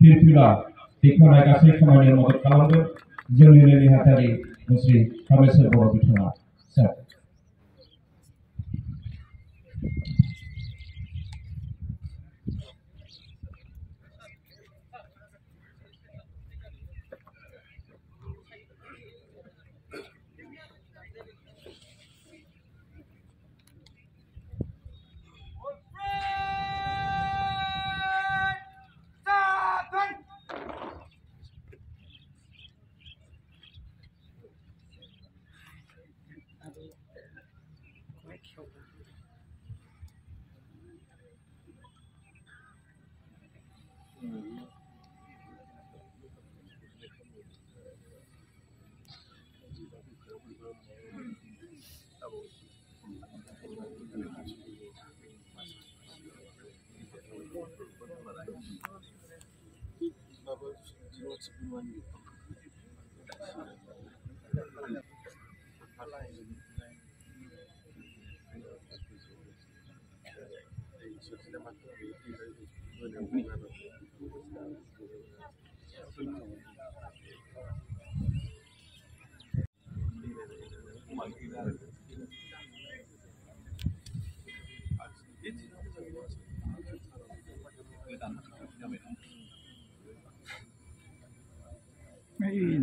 फिरफिला दैखांनाय गासै खामानियाव मदद खालामगोन जोंनिनो नेहाथारि मुस्रि कामेश्वर बर' बिथाङा सार।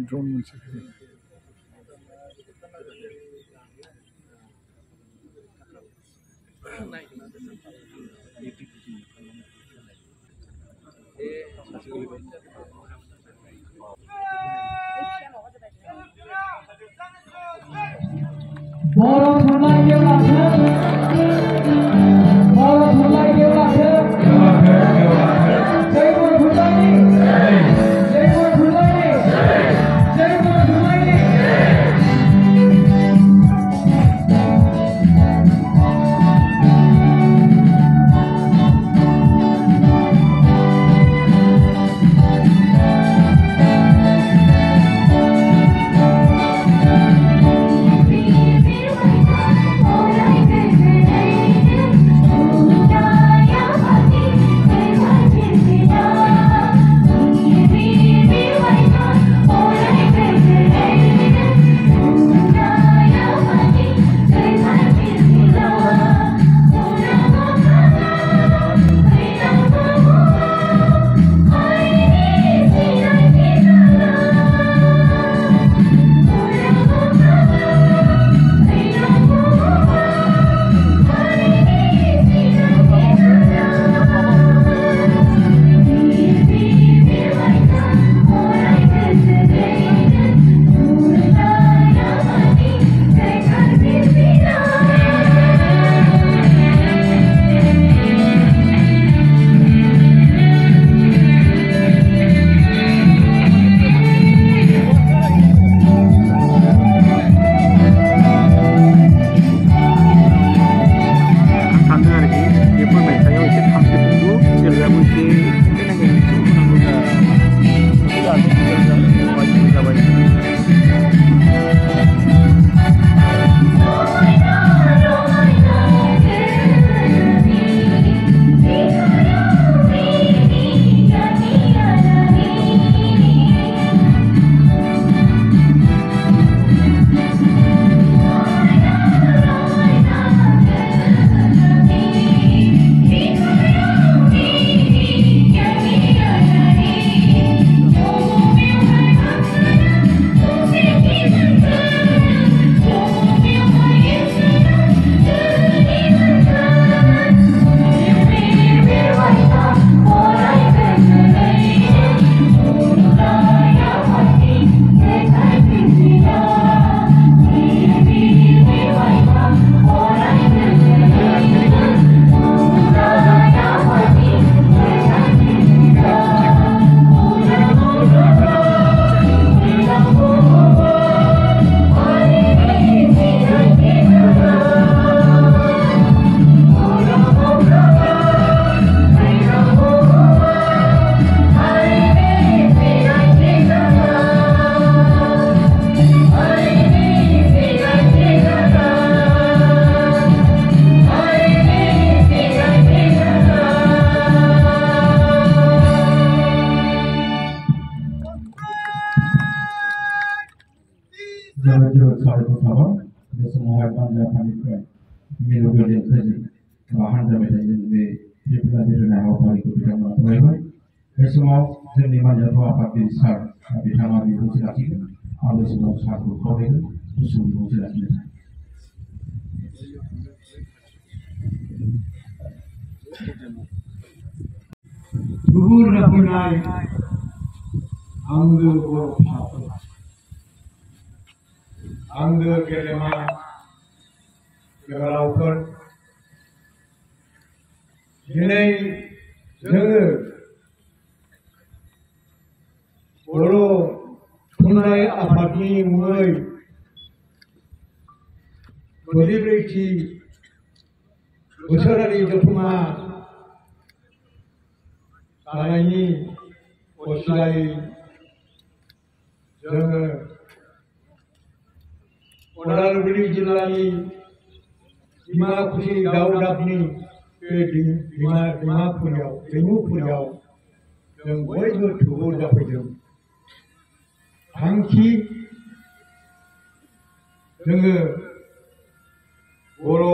ड्रोन मोनसे जोबोद साबायखर थाबाय बे समावहाय पान्जाब हानिफ्राय मिलौदो देंखोजों हान्जा मेथाइजों बे फिल्फिला बिरहोनाय हाबाफारिखौ बिथांमोना फरायबाय बे समाव जोंनि मानजाथाव आफादगिरि सार बिथाङा बिबुंथि लाखिगोन आं बे समाव सारखौ खावलायगोन गुसुं बिबुंथि लाखिनो थाखाय गुबुन रोखोमनाय आंगो बर' फिसाफोर आंगो गेलेमा जोहोलावफोर दिनै जोङो बर' थुनलाइ आफादनि मुङै 44थि बोसोरारि जथुम्मा जानायनि असिलायै जोङो उदालगुरि जिल्लानि डिमाकुसि दावदाबनि बे दैमुफुरियाव जों बयबो थुबुर जाफैदों थांखि जोङो बर'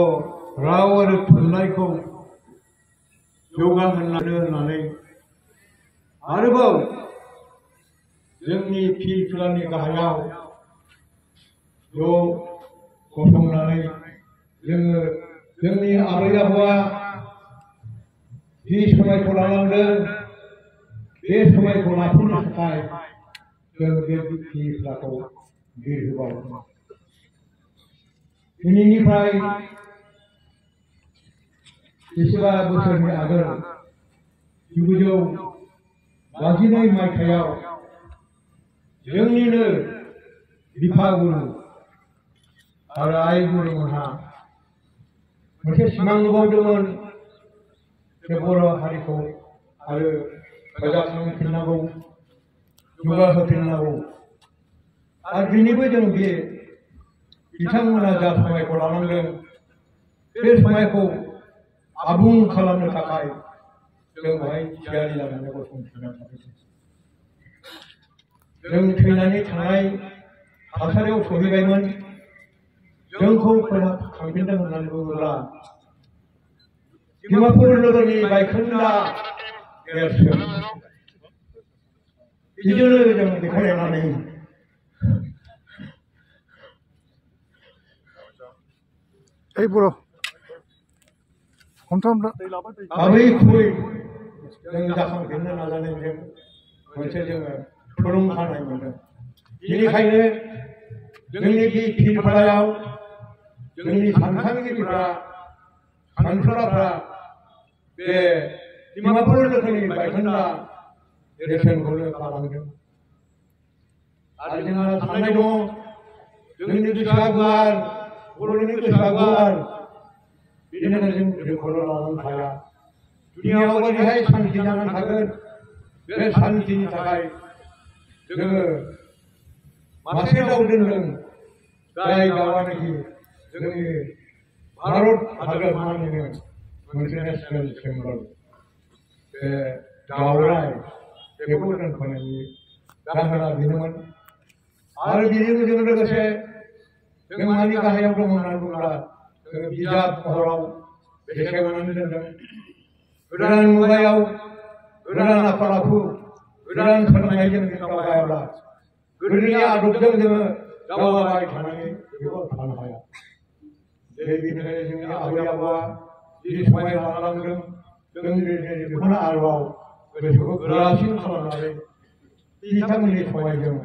राव आरो थुनलाइखौ जौगाहोनो होननानै आरोबाव जोंनि फिल्फिलानि गाहायाव ज' गसंनानै जोङो जोंनि आबै आबौआ जि समायखौ लालांदों बे समायखौ लाफिननो थाखाय जों बे फिल्फिलाखौ बिरहोबाय दिनैनिफ्राय बेसेबा बोसोरनि आगोल 1952 मायथाइयाव जोंनिनो बिफा गुरु आरो आइ गुरुमोनहा मोनसे सिमां नुबावदोंमोन बे बर' हारिखौ आरो फोजाखांफिननांगौ जौगाहोफिननांगौ आरो दिनैबो जों बे बिथांमोना जा समायखौ लानांदों बे समायखौ आबुं खालामनो थाखाय जों बेहाय थियारि जानानै गसंथानानै थादों जों थैनानै थांनाय थासारियाव सहैबायमोन जोंखौ फोजाखांफिनदों होननानै बुङोब्ला डिमापुर नोगोरनि बायखोन्दा नेरसोन बिदिनो जों बेखौ लानानै बर' आबै खुबै जों जाखांफिननो नाजानायजों मोनसे जोङो थुलुंगानाय मोनदों बेनिखायनो जोंनि बे फिल्फिलायाव जोंनि सानखांगिरिफ्रा सानसुलाफ्रा बे डिमापुर नोगोरनि बायखोन्दा नेरसोनखौनो गालांदों आरो जोंहा साननाय दङ जोंनि गोसोआ गुवार बर'नि गोसोआ गुवार बेनिखायनो जों बेखौल' लानानै थाया दुनियाव बोरैहाय सान्थि जानानै थागोन बे सान्थिनि थाखाय जोङो मासे दाउ दोनदों जाय दाउआनोखि जोंनि भारत हादोरमानिनो मोनसे नेशनेल सिम्बल बे दाउराय बेखौ दोनख'नायनि जाहोना बेनोमोन आरो बेजों लोगोसे जों मानि गाहायाव दं होननानै बुङोब्ला जोङो बिजाब महराव बेखेवनानै दोनदों गोदान मुगायाव गोदान आखल आखु गोदान सोलोंनायजों जों दावगायाब्ला गोदोनि आदबजों जोङो दावगाबाय थानानै बेखौ थानो हाया बेनिखायनो जोंनि आबै आबौआ जि समाय लालांदों जों बेखौनो आरोबाव गोसोखौ गोरासिन खालामनानै बिथांमोननि समायजों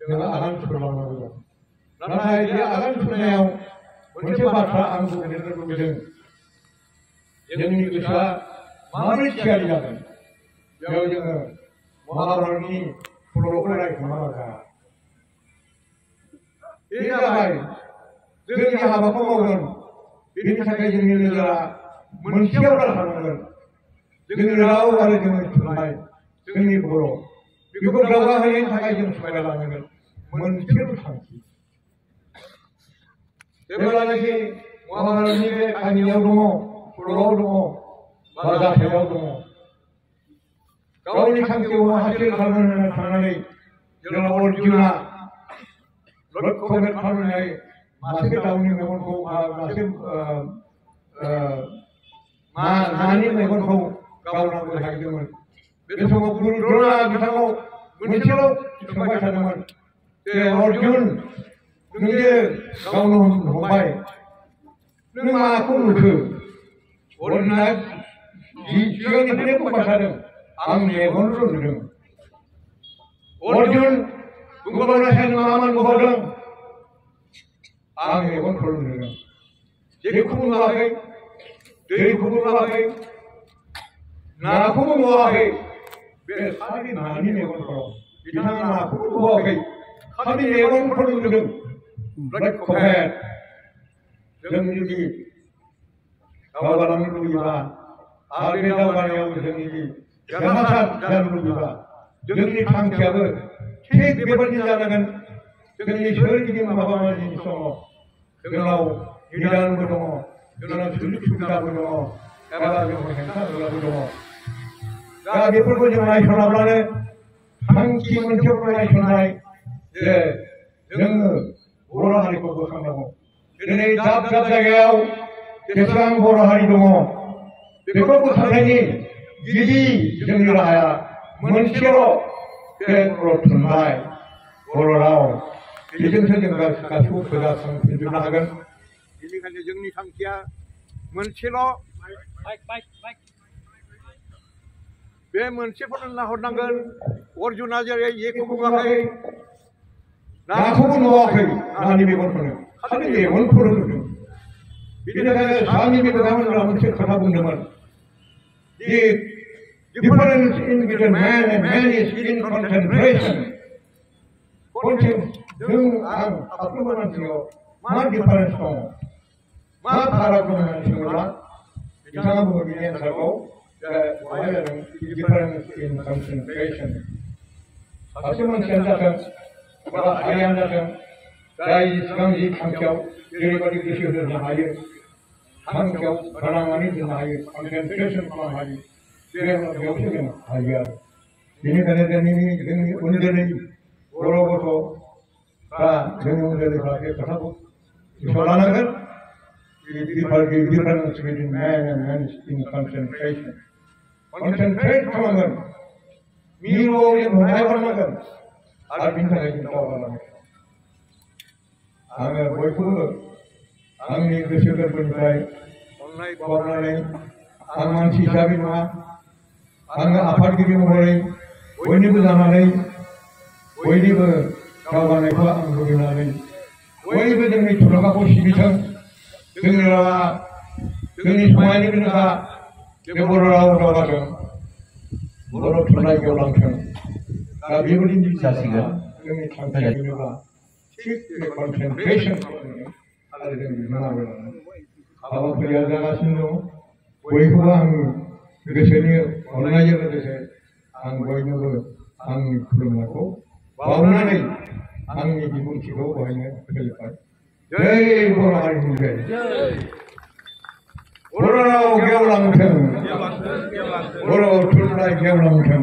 जोङो आगान सुरलांनांगौ जादों नाथाय बे आगान सुरनायाव मोनसे बाथ्रा आं बुंनो लुबैदों जोंनि गोसोआ माबोरै थियारि जागोन बेयाव जोङो महाभारतनि सल'खौ रायखांनांगौ जाया बे जाबाय जोंनि हाबाखौ मावगोन बेनि थाखाय जोंनि नोजोरा मोनसेयाव थानांगोन जोंनि राव आरो जोंनि थुनलाइ जोंनि बर' बेखौ दावगाहोनायनि थाखाय जों समायलांनांगोन मोनसेल' थांखि जेब्लानाखि महाभारतनि बे काहिनियाव दङ सल'आव दङ बा जाथायाव दङ गावनि थांखिखौ हासिल खालामनो थांनानै जोंना अर्जुना लक्ष्य खालामनाय मासे दाउनि मेगनखौ मासे नानि मेगनखौ गावनांगौ जाहैदोंमोन बे समाव गुरु द्रोणा बिथाङाव मोनसेल' सोंबाय थादोंमोन जे अर्जुन नों जे गावनो हमबाय नों माखौ नुखो अर्जुना सिगांनिफ्रायनो बुंबाय थादों आं मेगनल' नुदों अर्जुन बुंबावनायसाय नों मा नुबावदों आं मेगनखौल' नुदों जेखौबो नुवाखै दैखौबो नुवाखै नाखौबो नुवाखै बे खालि नानि मेगनखौल' बिथाङा नाखौबो नुवाखै खालि मेगनखौल' नुदों लक्ष्य जों जुदि दावगालांनो लुबैबा आरो बे दावगानायाव जोंनि देरहासार जानो लुबैबा जोंनि थांखियाबो थिग बेबायदि जानांगोन जोंनि सोरगिदिं माबा माबि दङ जोंनाव निदानबो दङ जोंनाव सुजुग सुबिदाबो दङ एबा जोंनाव हेंथा होग्राबो दङ दा बेफोरखौ जों नायसनाब्लानो थांखि मोनसेखौ नायसननाय जे जोङो बर' हारिखौ बोखांनांगौ दिनै दाब दाब जायगायाव जेसेबां बर' हारि दङ बेखौ बोखांनायनि गिबि जोंनि राहाया मोनसेल' बे बर' थुनलाइ बर' राव बेजोंसो जों गासैखौबो फोजोबनो हागोन बेनिखायनो जोंनि थांखिया मोनसेल' बे मोनसेखौनो नाहरनांगोन अर्जुना जेरै जेखौबो नुवाखै नाखौबो नुवाखै नानि मेगनखौनो खालि मेगनखौल' नुदों बेनिखायनो स्वामी बिवेकानन्दआ मोनसे खोथा बुंदोंमोन The difference in between man and man is in concentration. जों आं साफ्रोमबो मानसियाव मा डिफारेन्स दङ मा फाराग दङ होननानै सोङोब्ला बिथाङा बुङो बिनि एन्सारखौ बेवहाय जादों डिफारेन्स इन कनसेन्ट्रेसन सासे मानसियानो जाथों बा हारियानो जाथों जाय जेसेबां जि थांखियाव जेरैबायदि गोसो होनो हायो थांखियाव फोनांनानै दोननो हायो कनसेन्ट्रेसन खालामनो हायो बेयावसो जों हायो आरो बेनिखायनो जोंनि उन जोलै बर' गथ'फ्रा जोंनि उन जोलैफ्रा बे खोथाखौ गोसोआव लानांगोन difference between men and main in concentration concentrate खालामनांगोन मिरुआव जों नायहरनांगोन आरो बिनि थाखाय जों दावगालांगोन आङो बयखौबो आंनि गोसो गोरबोनिफ्राय अननाय बावनानै आं मानसि हिसाबै नङा आङो आफादगिरि महरै बयनिबो जानानै बयनिबो दावगानायखौ आं लुबैनानै बयबो जोंनि थुलुंगाखौ सिबिथों जोंनि रावा जोंनि समायनि गोनांखा बे बर' राव दावगाथों बर' थुनलाइ गेवलांथों दा बेबायदि जासिगोन जोंनि थांखिया बेनोब्ला थिग बे कनसेन्ट्रेसन आरो जों बिनांगौ हाबाफारिया जागासिनो दं बयखौबो आं गोसोनि अननायजों लोगोसे आं बयनोबो आंनि खुलुमनायखौ बावनानै आंनि बिबुंथिखौ बहायनो फोजोबबाय जै बर' हारिनि जै बर' राव गेवलांथों बर' थुनलाइ गेवलांथों